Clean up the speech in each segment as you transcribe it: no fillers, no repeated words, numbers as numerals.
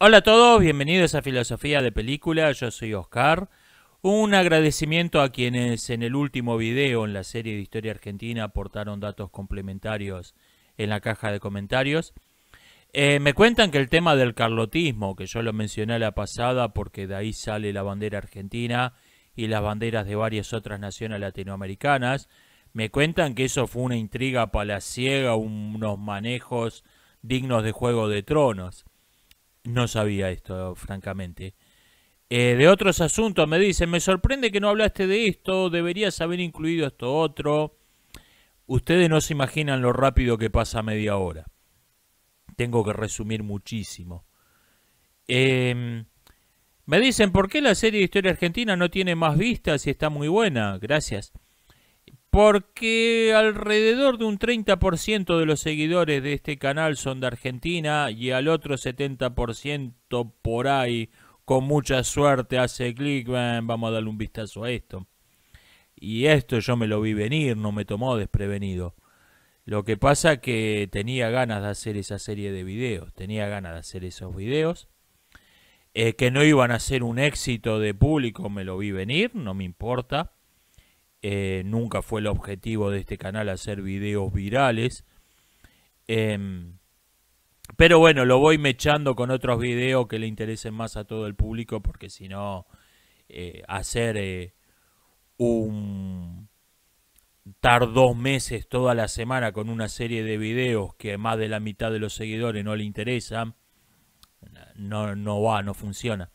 Hola a todos, bienvenidos a Filosofía de Película, yo soy Oscar. Un agradecimiento a quienes en el último video en la serie de Historia Argentina aportaron datos complementarios en la caja de comentarios. Me cuentan que el tema del carlotismo, que yo lo mencioné a la pasada porque de ahí sale la bandera argentina y las banderas de varias otras naciones latinoamericanas, me cuentan que eso fue una intriga palaciega, unos manejos dignos de Juego de Tronos. No sabía esto, francamente. De otros asuntos me dicen, me sorprende que no hablaste de esto, deberías haber incluido esto otro. Ustedes no se imaginan lo rápido que pasa media hora. Tengo que resumir muchísimo. Eh, Me dicen, ¿por qué la serie de Historia Argentina no tiene más vistas y está muy buena? Gracias. Porque alrededor de un 30% de los seguidores de este canal son de Argentina y al otro 70% por ahí, con mucha suerte, hace clic, vamos a darle un vistazo a esto. Y esto yo me lo vi venir, no me tomó desprevenido. Lo que pasa que tenía ganas de hacer esa serie de videos, tenía ganas de hacer esos videos. Que no iban a ser un éxito de público, me lo vi venir, no me importa. Nunca fue el objetivo de este canal hacer videos virales. Pero bueno, lo voy mechando con otros videos que le interesen más a todo el público, porque si no, hacer un... estar 2 meses toda la semana con una serie de videos que más de la mitad de los seguidores no le interesan, no funciona.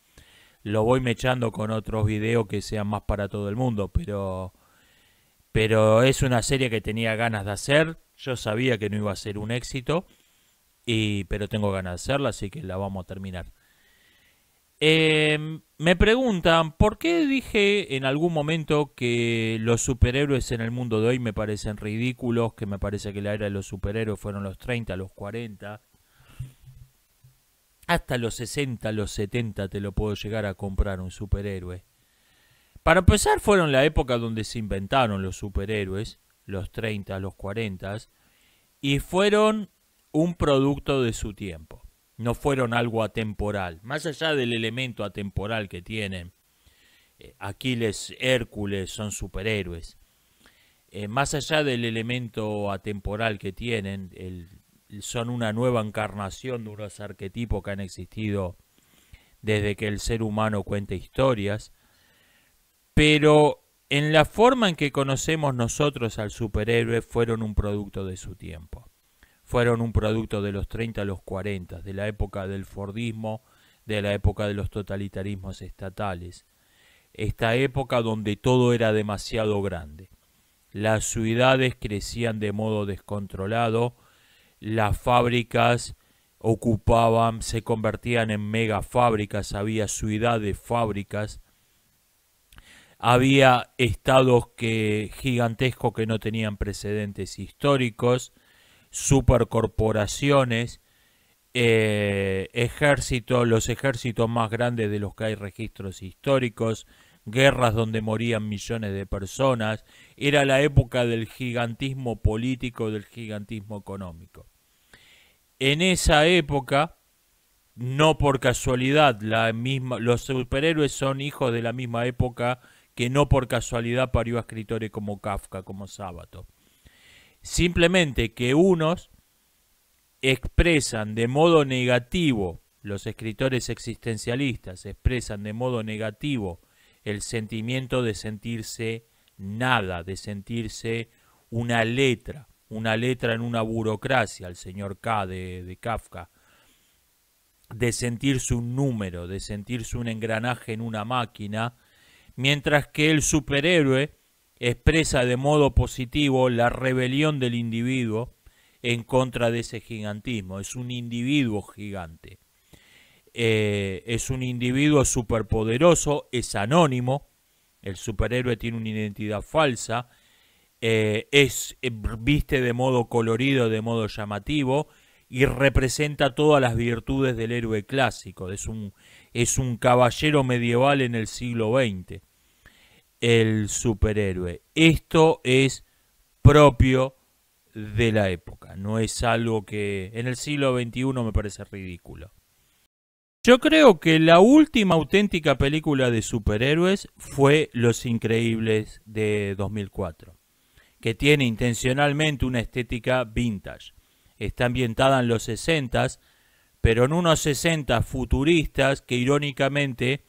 Lo voy mechando con otros videos que sean más para todo el mundo, pero es una serie que tenía ganas de hacer. Yo sabía que no iba a ser un éxito, pero tengo ganas de hacerla, así que la vamos a terminar. Me preguntan, ¿por qué dije en algún momento que los superhéroes en el mundo de hoy me parecen ridículos? Que me parece que la era de los superhéroes fueron los 30, los 40. Hasta los 60, los 70 te lo puedo llegar a comprar un superhéroe. Para empezar, fueron la época donde se inventaron los superhéroes, los 30, los 40, y fueron un producto de su tiempo. No fueron algo atemporal. Más allá del elemento atemporal que tienen, Aquiles, Hércules son superhéroes. Más allá del elemento atemporal que tienen, son una nueva encarnación de unos arquetipos que han existido desde que el ser humano cuenta historias. Pero en la forma en que conocemos nosotros al superhéroe fueron un producto de su tiempo. Fueron un producto de los 30 a los 40, de la época del Fordismo, de la época de los totalitarismos estatales. Esta época donde todo era demasiado grande. Las ciudades crecían de modo descontrolado, las fábricas ocupaban, se convertían en megafábricas, había ciudades fábricas. Había estados gigantescos que no tenían precedentes históricos, supercorporaciones, ejércitos, los ejércitos más grandes de los que hay registros históricos, guerras donde morían millones de personas. Era la época del gigantismo político, del gigantismo económico. En esa época, no por casualidad, los superhéroes son hijos de la misma época que no por casualidad parió a escritores como Kafka, como Sábato. Simplemente que unos expresan de modo negativo, los escritores existencialistas expresan de modo negativo el sentimiento de sentirse nada, de sentirse una letra en una burocracia, el señor K de Kafka, de sentirse un número, de sentirse un engranaje en una máquina, mientras que el superhéroe expresa de modo positivo la rebelión del individuo en contra de ese gigantismo. Es un individuo gigante. Es un individuo superpoderoso, es anónimo, el superhéroe tiene una identidad falsa, viste de modo colorido, de modo llamativo, y representa todas las virtudes del héroe clásico. Es un caballero medieval en el siglo XX, el superhéroe. Esto es propio de la época, no es algo que en el siglo XXI me parece ridículo. Yo creo que la última auténtica película de superhéroes fue Los Increíbles de 2004, que tiene intencionalmente una estética vintage. Está ambientada en los 60s, pero en unos 60 futuristas que irónicamente,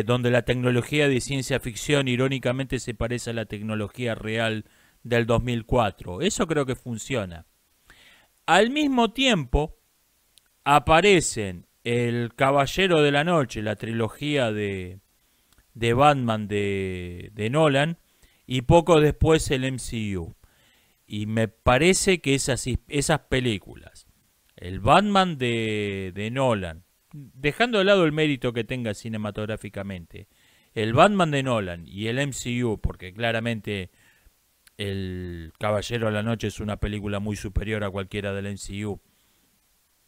donde la tecnología de ciencia ficción irónicamente se parece a la tecnología real del 2004. Eso creo que funciona. Al mismo tiempo, aparecen El Caballero de la Noche, la trilogía de Batman de Nolan, y poco después el MCU. Y me parece que esas películas, el Batman de Nolan, dejando de lado el mérito que tenga cinematográficamente, el Batman de Nolan y el MCU, porque claramente El Caballero de la Noche es una película muy superior a cualquiera del MCU,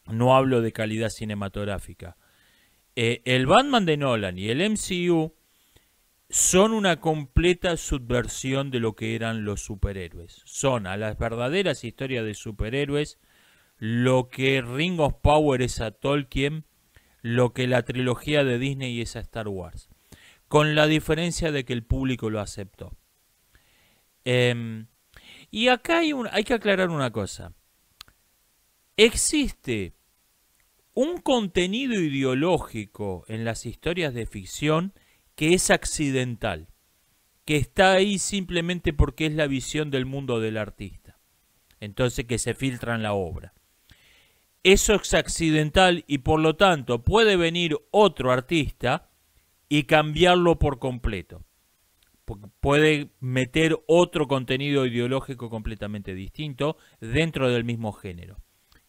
no hablo de calidad cinematográfica. El Batman de Nolan y el MCU son una completa subversión de lo que eran los superhéroes. Son a las verdaderas historias de superhéroes lo que Ring of Power es a Tolkien, lo que la trilogía de Disney es a Star Wars. Con la diferencia de que el público lo aceptó. Y acá hay que aclarar una cosa. Existe un contenido ideológico en las historias de ficción que es accidental, que está ahí simplemente porque es la visión del mundo del artista, entonces que se filtra en la obra. Eso es accidental y por lo tanto puede venir otro artista y cambiarlo por completo. Puede meter otro contenido ideológico completamente distinto dentro del mismo género,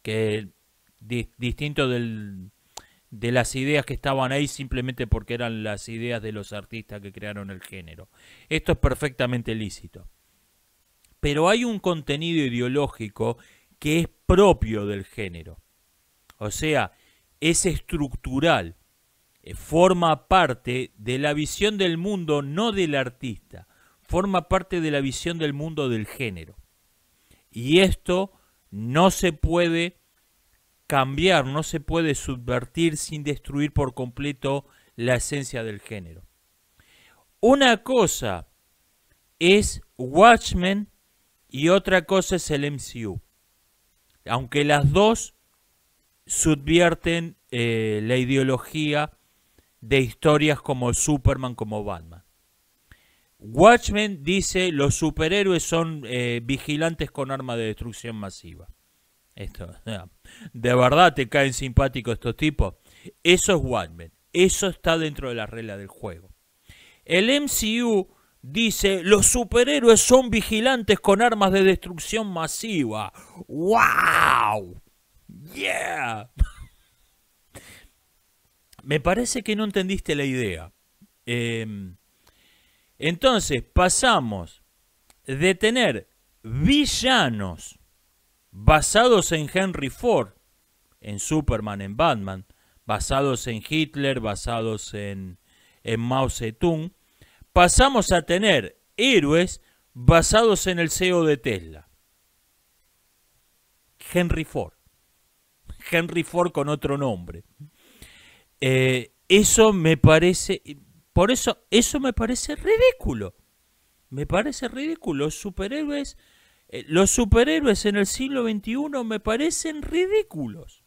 que distinto de las ideas que estaban ahí simplemente porque eran las ideas de los artistas que crearon el género. Esto es perfectamente lícito. Pero hay un contenido ideológico que es propio del género. O sea, es estructural. Forma parte de la visión del mundo, no del artista. Forma parte de la visión del mundo del género. Y esto no se puede cambiar, no se puede subvertir sin destruir por completo la esencia del género. Una cosa es Watchmen y otra cosa es el MCU. Aunque las dos subvierten la ideología de historias como Superman, como Batman. Watchmen dice los superhéroes son vigilantes con arma de destrucción masiva. Esto, ¿de verdad te caen simpáticos estos tipos? Eso es Watchmen. Eso está dentro de las reglas del juego. El MCU dice los superhéroes son vigilantes con armas de destrucción masiva. ¡Wow! ¡Yeah! Me parece que no entendiste la idea. Entonces pasamos de tener villanos basados en Henry Ford, en Superman, en Batman, basados en Hitler, basados en Mao Zedong, pasamos a tener héroes basados en el CEO de Tesla. Henry Ford. Henry Ford con otro nombre. Eso me parece... Por eso me parece ridículo. Me parece ridículo. Los superhéroes en el siglo XXI me parecen ridículos.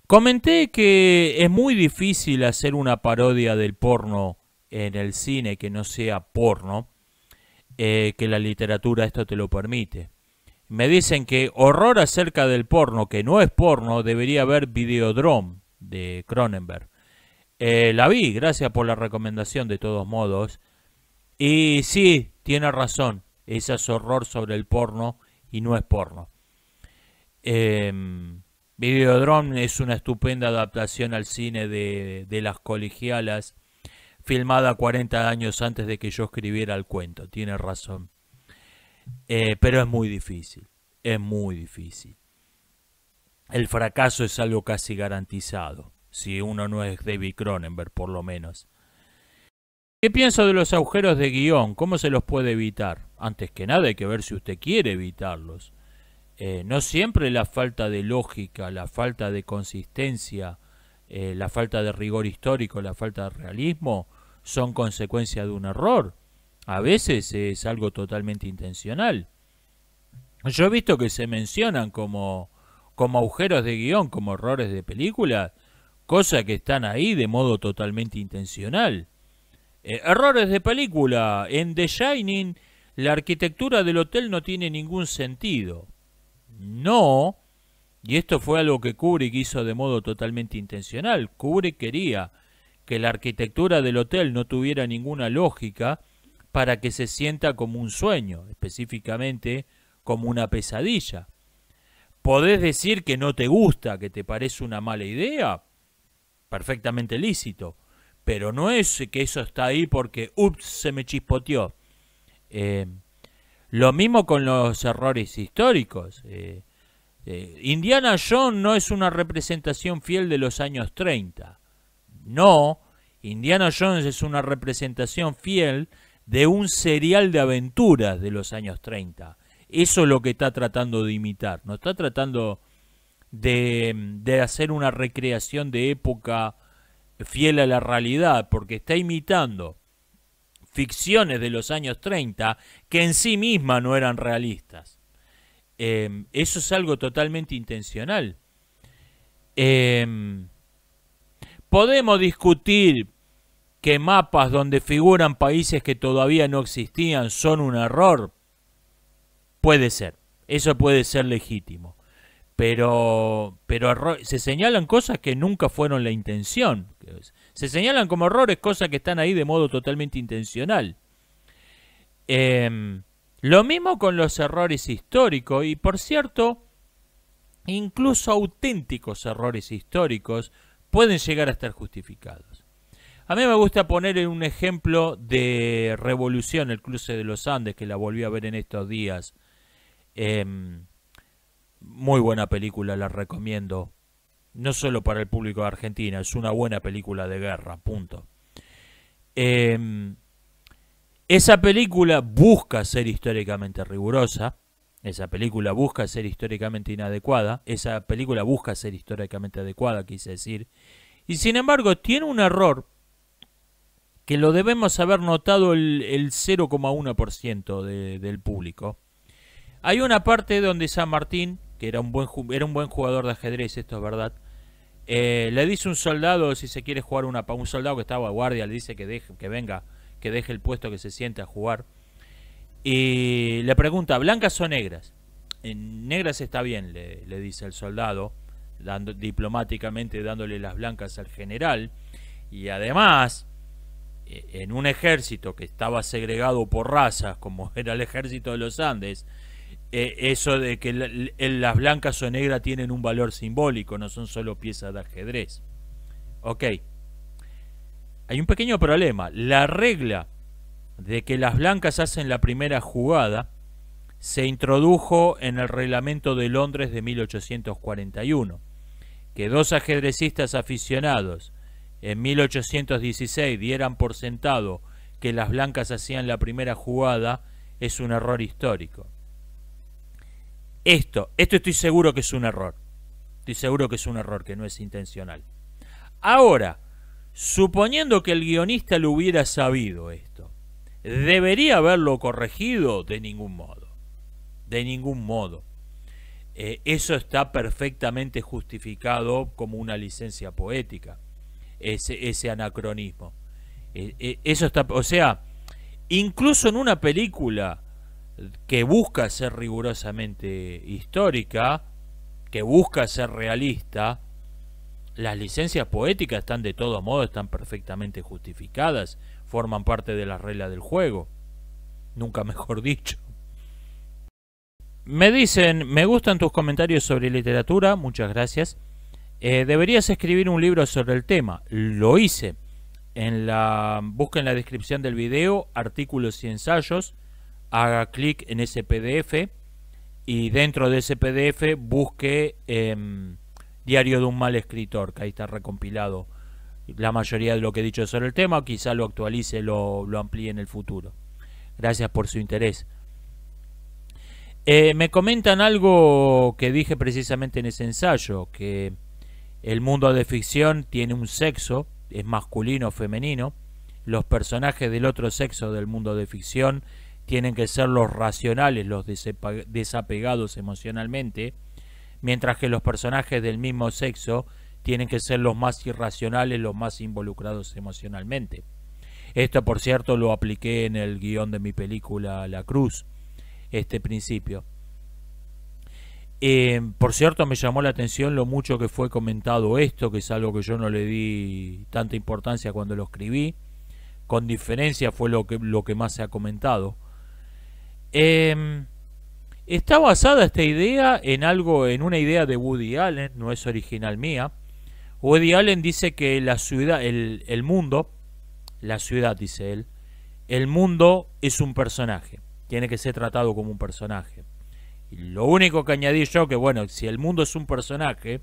Comenté que es muy difícil hacer una parodia del porno en el cine que no sea porno, que la literatura esto te lo permite. Me dicen que horror acerca del porno, que no es porno, debería haber Videodrome de Cronenberg. La vi, gracias por la recomendación de todos modos. Y sí, tiene razón, ese es horror sobre el porno y no es porno. Videodrome es una estupenda adaptación al cine de Las Colegialas, filmada 40 años antes de que yo escribiera el cuento, tiene razón. Pero es muy difícil, es muy difícil. El fracaso es algo casi garantizado, si uno no es David Cronenberg por lo menos. ¿Qué pienso de los agujeros de guión? ¿Cómo se los puede evitar? Antes que nada hay que ver si usted quiere evitarlos. No siempre la falta de lógica, la falta de consistencia la falta de rigor histórico, la falta de realismo, son consecuencia de un error. A veces es algo totalmente intencional. Yo he visto que se mencionan como agujeros de guión, como errores de película, cosas que están ahí de modo totalmente intencional. Errores de película. En The Shining, la arquitectura del hotel no tiene ningún sentido. No. Y esto fue algo que Kubrick hizo de modo totalmente intencional. Kubrick quería que la arquitectura del hotel no tuviera ninguna lógica para que se sienta como un sueño, específicamente como una pesadilla. ¿Podés decir que no te gusta, que te parece una mala idea? Perfectamente lícito. Pero no es que eso está ahí porque, ups, se me chispoteó. Lo mismo con los errores históricos. Indiana Jones no es una representación fiel de los años 30. No, Indiana Jones es una representación fiel de un serial de aventuras de los años 30. Eso es lo que está tratando de imitar. No está tratando de hacer una recreación de época fiel a la realidad, porque está imitando ficciones de los años 30 que en sí mismas no eran realistas. Eso es algo totalmente intencional. Podemos discutir que mapas donde figuran países que todavía no existían son un error. Puede ser, eso puede ser legítimo. Pero se señalan cosas que nunca fueron la intención. Se señalan como errores cosas que están ahí de modo totalmente intencional. Lo mismo con los errores históricos. Y por cierto, incluso auténticos errores históricos pueden llegar a estar justificados. A mí me gusta poner un ejemplo de Revolución, el cruce de los Andes, que la volví a ver en estos días. Muy buena película, la recomiendo. No solo para el público de Argentina, es una buena película de guerra, punto. Esa película busca ser históricamente rigurosa. Esa película busca ser históricamente inadecuada. Esa película busca ser históricamente adecuada, quise decir. Y sin embargo, tiene un error que lo debemos haber notado el 0,1% del público. Hay una parte donde San Martín, que era un buen jugador de ajedrez, esto es verdad, le dice a un soldado, si se quiere jugar un soldado que estaba a guardia, le dice que deje el puesto, que se siente a jugar, y le pregunta, ¿blancas o negras? En negras está bien, le dice el soldado, diplomáticamente dándole las blancas al general, y además, en un ejército que estaba segregado por razas, como era el ejército de los Andes, eso de que las blancas o negras tienen un valor simbólico, no son solo piezas de ajedrez. Ok. Hay un pequeño problema. La regla de que las blancas hacen la primera jugada se introdujo en el reglamento de Londres de 1841. Que dos ajedrecistas aficionados en 1816 dieran por sentado que las blancas hacían la primera jugada es un error histórico. Esto estoy seguro que es un error. Estoy seguro que es un error, que no es intencional. Ahora, suponiendo que el guionista lo hubiera sabido esto, ¿debería haberlo corregido? De ningún modo. De ningún modo. Eso está perfectamente justificado como una licencia poética. Ese anacronismo. Eso está, o sea, incluso en una película que busca ser rigurosamente histórica, que busca ser realista, las licencias poéticas están de todos modos, están perfectamente justificadas, forman parte de las reglas del juego, nunca mejor dicho. Me dicen, me gustan tus comentarios sobre literatura, muchas gracias. Deberías escribir un libro sobre el tema. Lo hice. Busca en la descripción del video artículos y ensayos, haga clic en ese PDF y dentro de ese PDF busque Diario de un mal escritor, que ahí está recompilado la mayoría de lo que he dicho sobre el tema. Quizá lo actualice, lo amplíe en el futuro. Gracias por su interés. Me comentan algo que dije precisamente en ese ensayo, que El mundo de ficción tiene un sexo, es masculino o femenino. Los personajes del otro sexo del mundo de ficción tienen que ser los racionales, los desapegados emocionalmente, mientras que los personajes del mismo sexo tienen que ser los más irracionales, los más involucrados emocionalmente. Esto, por cierto, lo apliqué en el guión de mi película La Cruz, este principio. Por cierto, me llamó la atención lo mucho que fue comentado esto, que es algo que yo no le di tanta importancia cuando lo escribí. Con diferencia fue lo que más se ha comentado. Está basada esta idea en una idea de Woody Allen, no es original mía. Woody Allen dice que la ciudad, el mundo, la ciudad, dice él, el mundo es un personaje, tiene que ser tratado como un personaje. Y lo único que añadí yo, que bueno, si el mundo es un personaje,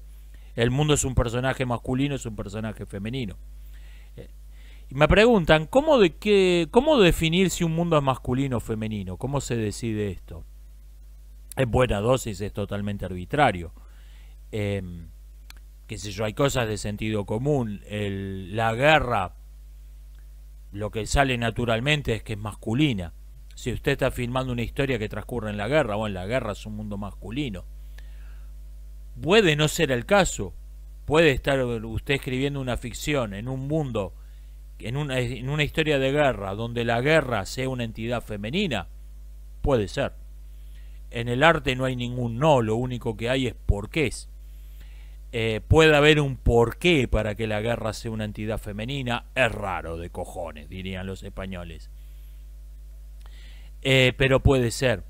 el mundo es un personaje masculino, es un personaje femenino. Y me preguntan, ¿cómo definir si un mundo es masculino o femenino? ¿Cómo se decide esto? En buena dosis es totalmente arbitrario. Qué sé yo, hay cosas de sentido común. La guerra, lo que sale naturalmente es que es masculina. Si usted está filmando una historia que transcurre en la guerra, bueno, la guerra es un mundo masculino. Puede no ser el caso. Puede estar usted escribiendo una ficción en un mundo, en una historia de guerra, donde la guerra sea una entidad femenina. Puede ser. En el arte no hay ningún no, lo único que hay es porqués. Puede haber un porqué para que la guerra sea una entidad femenina. Es raro de cojones, dirían los españoles. Pero puede ser.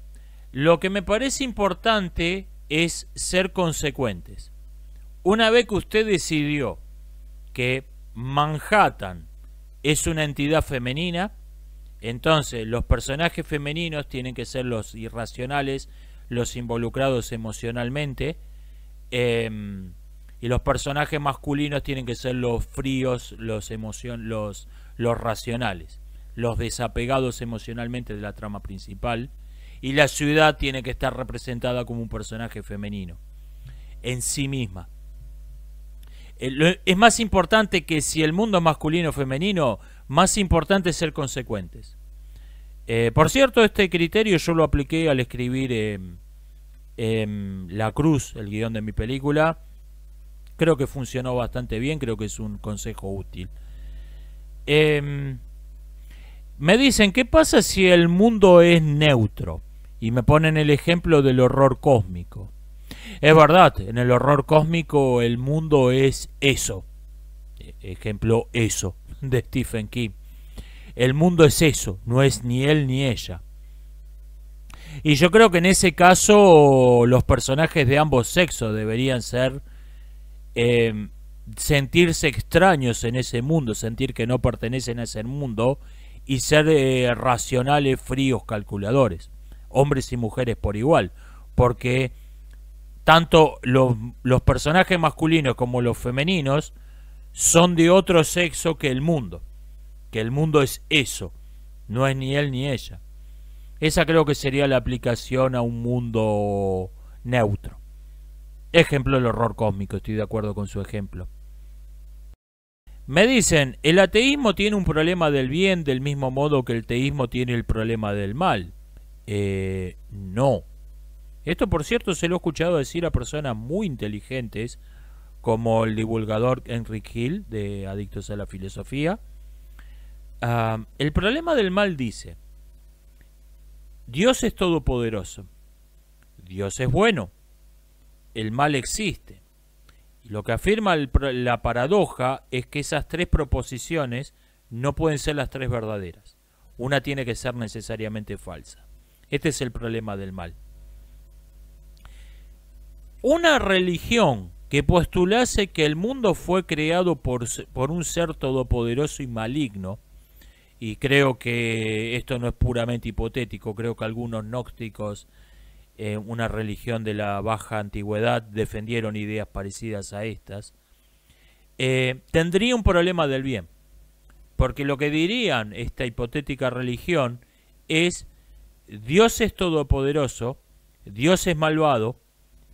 Lo que me parece importante es ser consecuentes. Una vez que usted decidió que Manhattan es una entidad femenina, entonces los personajes femeninos tienen que ser los irracionales, los involucrados emocionalmente, y los personajes masculinos tienen que ser los fríos, los racionales, los desapegados emocionalmente de la trama principal, y la ciudad tiene que estar representada como un personaje femenino en sí misma. Es más importante que si el mundo es masculino o femenino, más importante es ser consecuentes. Por cierto, este criterio yo lo apliqué al escribir La Cruz, el guión de mi película. Creo que funcionó bastante bien, creo que es un consejo útil. Me dicen, ¿qué pasa si el mundo es neutro? Y me ponen el ejemplo del horror cósmico. Es verdad, en el horror cósmico el mundo es eso. Ejemplo, eso, de Stephen King. El mundo es eso, no es ni él ni ella. Y yo creo que en ese caso los personajes de ambos sexos deberían ser sentirse extraños en ese mundo, sentir que no pertenecen a ese mundo y ser racionales, fríos, calculadores, hombres y mujeres por igual, porque tanto los personajes masculinos como los femeninos son de otro sexo que el mundo es eso, no es ni él ni ella. Esa creo que sería la aplicación a un mundo neutro. Ejemplo, el horror cósmico, estoy de acuerdo con su ejemplo. Me dicen, el ateísmo tiene un problema del bien del mismo modo que el teísmo tiene el problema del mal. No. Esto, por cierto, se lo he escuchado decir a personas muy inteligentes, como el divulgador Enric Hill, de Adictos a la Filosofía. El problema del mal dice, Dios es todopoderoso, Dios es bueno, el mal existe. Y lo que afirma la paradoja es que esas tres proposiciones no pueden ser las tres verdaderas. Una tiene que ser necesariamente falsa. Este es el problema del mal. Una religión que postulase que el mundo fue creado por un ser todopoderoso y maligno, y creo que esto no es puramente hipotético, creo que algunos gnósticos, una religión de la baja antigüedad, defendieron ideas parecidas a estas, tendría un problema del bien, porque lo que dirían esta hipotética religión es: Dios es todopoderoso, Dios es malvado,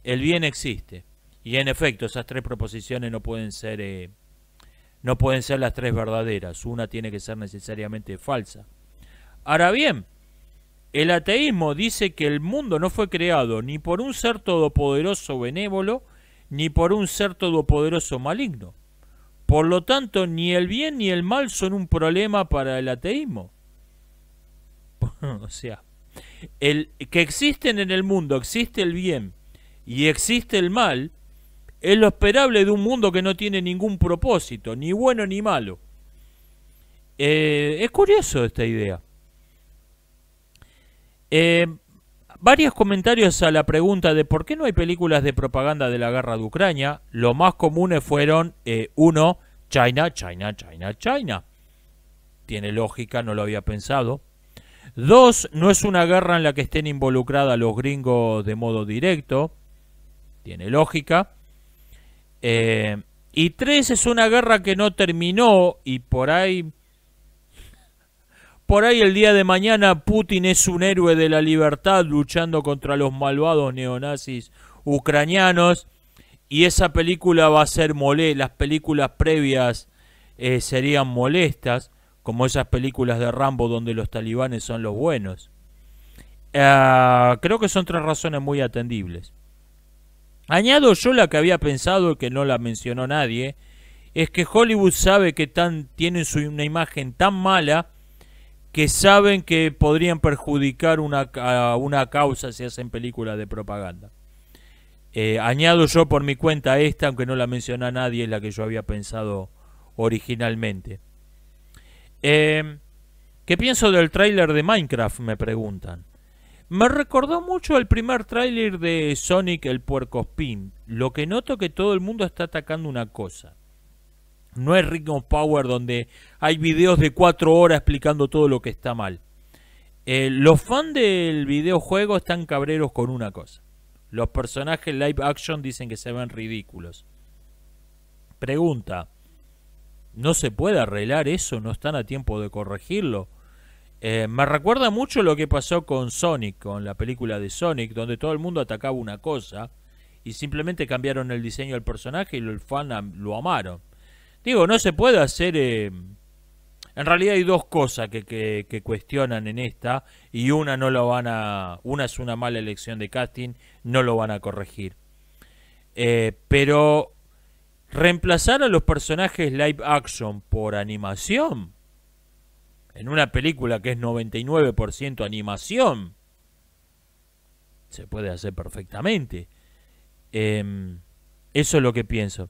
el bien existe, Y en efecto, esas tres proposiciones no pueden ser las tres verdaderas. Una tiene que ser necesariamente falsa. Ahora bien, el ateísmo dice que el mundo no fue creado ni por un ser todopoderoso benévolo, ni por un ser todopoderoso maligno. Por lo tanto, ni el bien ni el mal son un problema para el ateísmo. O sea, que existen en el mundo, existe el bien y existe el mal, es lo esperable de un mundo que no tiene ningún propósito, ni bueno ni malo. Es curioso esta idea. Varios comentarios a la pregunta de por qué no hay películas de propaganda de la guerra de Ucrania. Los más comunes fueron, uno, China, China, China, China. Tiene lógica, no lo había pensado. Dos, no es una guerra en la que estén involucrados los gringos de modo directo. Tiene lógica. Y tres, es una guerra que no terminó y por ahí el día de mañana Putin es un héroe de la libertad luchando contra los malvados neonazis ucranianos y esa película va a ser las películas previas serían molestas, como esas películas de Rambo donde los talibanes son los buenos. Creo que son tres razones muy atendibles. Añado yo la que había pensado y que no la mencionó nadie, es que Hollywood sabe que tienen una imagen tan mala que saben que podrían perjudicar una causa si hacen películas de propaganda. Añado yo por mi cuenta esta, aunque no la menciona nadie, es la que yo había pensado originalmente. ¿Qué pienso del tráiler de Minecraft? Me preguntan. Me recordó mucho el primer tráiler de Sonic el Puercoespín. Lo que noto que todo el mundo está atacando una cosa. No es Ring of Power donde hay videos de 4 horas explicando todo lo que está mal. Los fans del videojuego están cabreros con una cosa. Los personajes live action dicen que se ven ridículos. Pregunta, ¿no se puede arreglar eso? ¿No están a tiempo de corregirlo? Me recuerda mucho lo que pasó con Sonic, con la película de Sonic, donde todo el mundo atacaba una cosa y simplemente cambiaron el diseño del personaje y los fans lo amaron. Digo, no se puede hacer... en realidad hay dos cosas que cuestionan en esta y una no lo van a... Una es una mala elección de casting, no lo van a corregir. Pero reemplazar a los personajes live action por animación, en una película que es 99% animación, se puede hacer perfectamente. Eso es lo que pienso.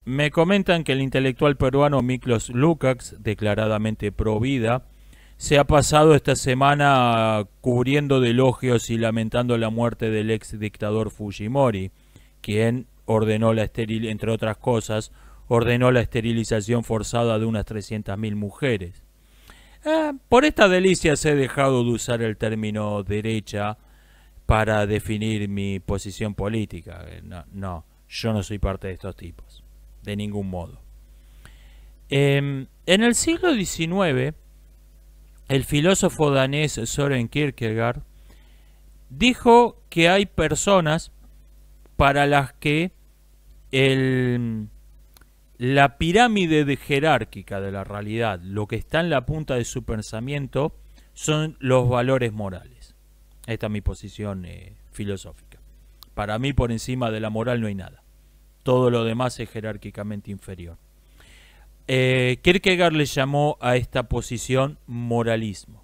Me comentan que el intelectual peruano Miklos Lukács, declaradamente pro vida, se ha pasado esta semana cubriendo de elogios y lamentando la muerte del ex dictador Fujimori, quien ordenó entre otras cosas, ordenó la esterilización forzada de unas 300.000 mujeres. Por esta delicia he dejado de usar el término derecha para definir mi posición política. No, yo no soy parte de estos tipos. De ningún modo. En el siglo XIX, el filósofo danés Søren Kierkegaard dijo que hay personas para las que la pirámide jerárquica de la realidad, lo que está en la punta de su pensamiento, son los valores morales. Esta es mi posición filosófica. Para mí, por encima de la moral no hay nada. Todo lo demás es jerárquicamente inferior. Kierkegaard le llamó a esta posición moralismo.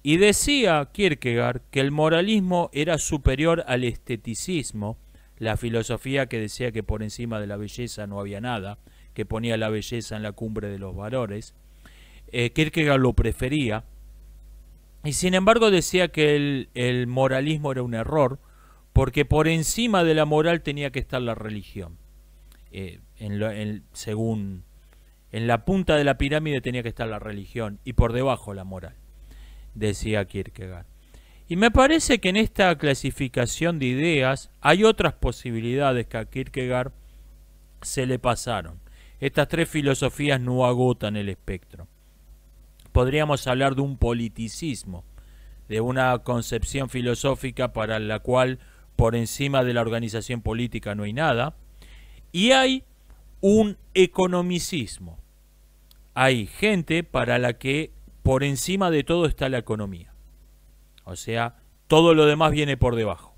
Y decía Kierkegaard que el moralismo era superior al esteticismo, la filosofía que decía que por encima de la belleza no había nada, que ponía la belleza en la cumbre de los valores. Kierkegaard lo prefería, y sin embargo decía que el moralismo era un error, porque por encima de la moral tenía que estar la religión. Según en la punta de la pirámide tenía que estar la religión y por debajo la moral, decía Kierkegaard. Y me parece que en esta clasificación de ideas hay otras posibilidades que a Kierkegaard se le pasaron. Estas tres filosofías no agotan el espectro. Podríamos hablar de un politicismo, de una concepción filosófica para la cual por encima de la organización política no hay nada, y hay un economicismo. Hay gente para la que por encima de todo está la economía. O sea, todo lo demás viene por debajo.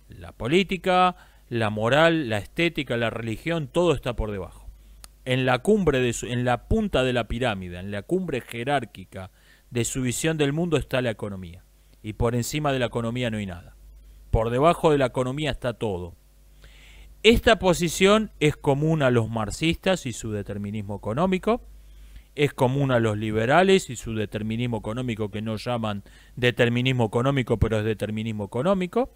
La política, la moral, la estética, la religión, todo está por debajo. En la cumbre, en la punta de la pirámide, en la cumbre jerárquica de su visión del mundo está la economía. Y por encima de la economía no hay nada. Por debajo de la economía está todo. Esta posición es común a los marxistas y su determinismo económico, es común a los liberales y su determinismo económico, que no llaman determinismo económico, pero es determinismo económico,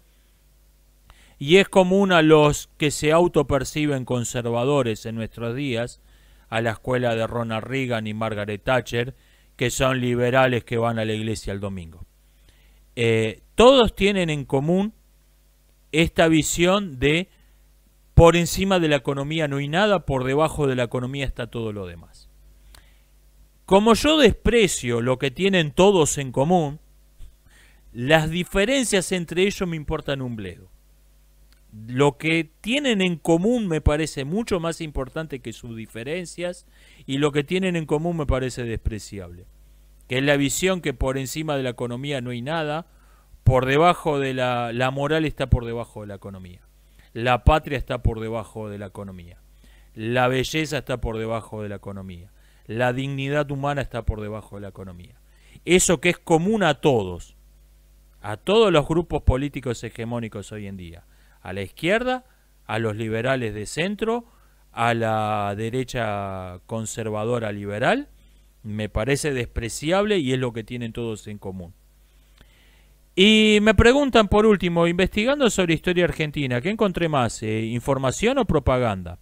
y es común a los que se autoperciben conservadores en nuestros días, a la escuela de Ronald Reagan y Margaret Thatcher, que son liberales que van a la iglesia el domingo. Todos tienen en común esta visión de por encima de la economía no hay nada, por debajo de la economía está todo lo demás. Como yo desprecio lo que tienen todos en común, las diferencias entre ellos me importan un bledo. Lo que tienen en común me parece mucho más importante que sus diferencias, y lo que tienen en común me parece despreciable. Que es la visión que por encima de la economía no hay nada, por debajo de la moral está por debajo de la economía. La patria está por debajo de la economía. La belleza está por debajo de la economía. La dignidad humana está por debajo de la economía. Eso que es común a todos los grupos políticos hegemónicos hoy en día, a la izquierda, a los liberales de centro, a la derecha conservadora liberal, me parece despreciable y es lo que tienen todos en común. Y me preguntan por último, investigando sobre historia argentina, ¿qué encontré más? ¿Información o propaganda?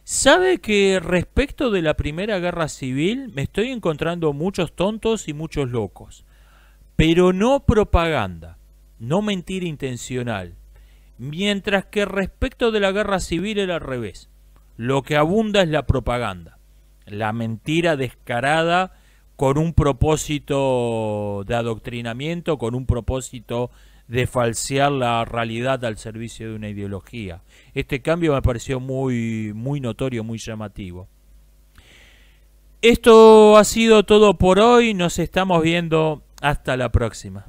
¿Sabe que respecto de la Primera Guerra Civil me estoy encontrando muchos tontos y muchos locos? Pero no propaganda, no mentira intencional. Mientras que respecto de la Guerra Civil era al revés. Lo que abunda es la propaganda, la mentira descarada con un propósito de adoctrinamiento, con un propósito de falsear la realidad al servicio de una ideología. Este cambio me pareció muy notorio, muy llamativo. Esto ha sido todo por hoy, nos estamos viendo hasta la próxima.